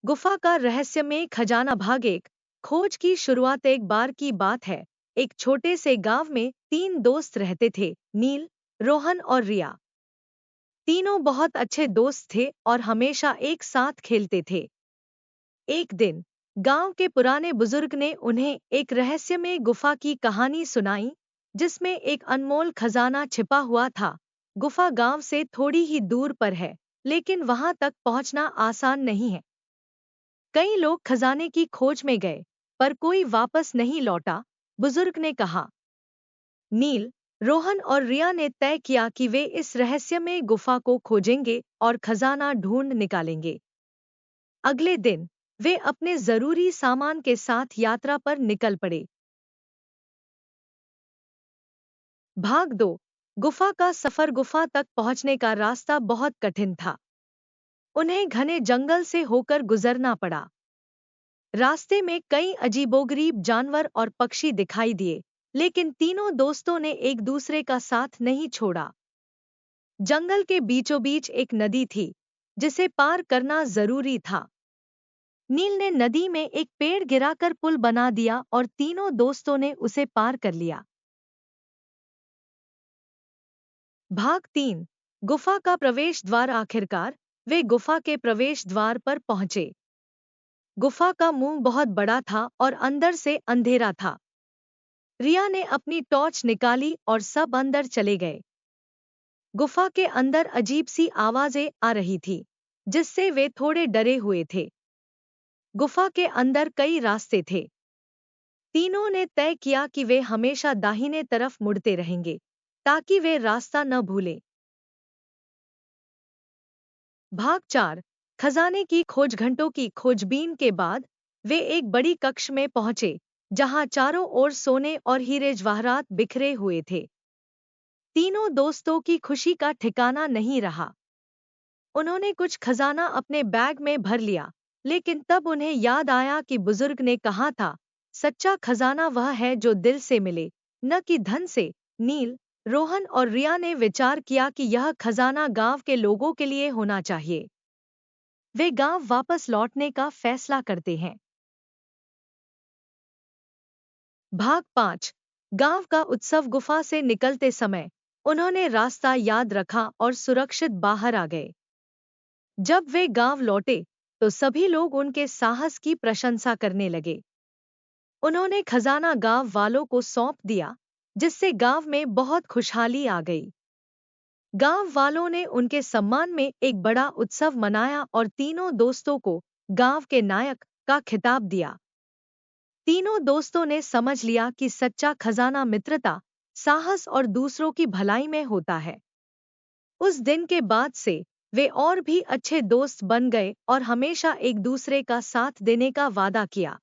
गुफा का रहस्यमय खजाना भाग एक। खोज की शुरुआत एक बार की बात है। एक छोटे से गांव में तीन दोस्त रहते थे, नील, रोहन और रिया। तीनों बहुत अच्छे दोस्त थे और हमेशा एक साथ खेलते थे। एक दिन गांव के पुराने बुजुर्ग ने उन्हें एक रहस्यमय गुफा की कहानी सुनाई, जिसमें एक अनमोल खजाना छिपा हुआ था। गुफा गांव से थोड़ी ही दूर पर है, लेकिन वहां तक पहुंचना आसान नहीं है। कई लोग खजाने की खोज में गए, पर कोई वापस नहीं लौटा। बुजुर्ग ने कहा। नील, रोहन और रिया ने तय किया कि वे इस रहस्यमय गुफा को खोजेंगे और खजाना ढूंढ निकालेंगे। अगले दिन वे अपने जरूरी सामान के साथ यात्रा पर निकल पड़े। भाग दो। गुफा का सफर। गुफा तक पहुंचने का रास्ता बहुत कठिन था। उन्हें घने जंगल से होकर गुजरना पड़ा। रास्ते में कई अजीबोगरीब जानवर और पक्षी दिखाई दिए, लेकिन तीनों दोस्तों ने एक दूसरे का साथ नहीं छोड़ा। जंगल के बीचों बीच एक नदी थी, जिसे पार करना जरूरी था। नील ने नदी में एक पेड़ गिराकर पुल बना दिया और तीनों दोस्तों ने उसे पार कर लिया। भाग 3। गुफा का प्रवेश द्वार। आखिरकार वे गुफा के प्रवेश द्वार पर पहुंचे। गुफा का मुंह बहुत बड़ा था और अंदर से अंधेरा था। रिया ने अपनी टॉर्च निकाली और सब अंदर चले गए। गुफा के अंदर अजीब सी आवाजें आ रही थी, जिससे वे थोड़े डरे हुए थे। गुफा के अंदर कई रास्ते थे। तीनों ने तय किया कि वे हमेशा दाहिने तरफ मुड़ते रहेंगे, ताकि वे रास्ता न भूलें। भाग 4। खजाने की खोज। घंटों की खोजबीन के बाद वे एक बड़ी कक्ष में पहुंचे, जहां चारों ओर सोने और हीरे जवाहरात बिखरे हुए थे। तीनों दोस्तों की खुशी का ठिकाना नहीं रहा। उन्होंने कुछ खजाना अपने बैग में भर लिया, लेकिन तब उन्हें याद आया कि बुजुर्ग ने कहा था, सच्चा खजाना वह है जो दिल से मिले, न कि धन से। नील, रोहन और रिया ने विचार किया कि यह खजाना गांव के लोगों के लिए होना चाहिए। वे गांव वापस लौटने का फैसला करते हैं। भाग 5। गांव का उत्सव। गुफा से निकलते समय उन्होंने रास्ता याद रखा और सुरक्षित बाहर आ गए। जब वे गांव लौटे, तो सभी लोग उनके साहस की प्रशंसा करने लगे। उन्होंने खजाना गांव वालों को सौंप दिया, जिससे गांव में बहुत खुशहाली आ गई। गांव वालों ने उनके सम्मान में एक बड़ा उत्सव मनाया और तीनों दोस्तों को गांव के नायक का खिताब दिया। तीनों दोस्तों ने समझ लिया कि सच्चा खजाना मित्रता, साहस और दूसरों की भलाई में होता है। उस दिन के बाद से वे और भी अच्छे दोस्त बन गए और हमेशा एक दूसरे का साथ देने का वादा किया।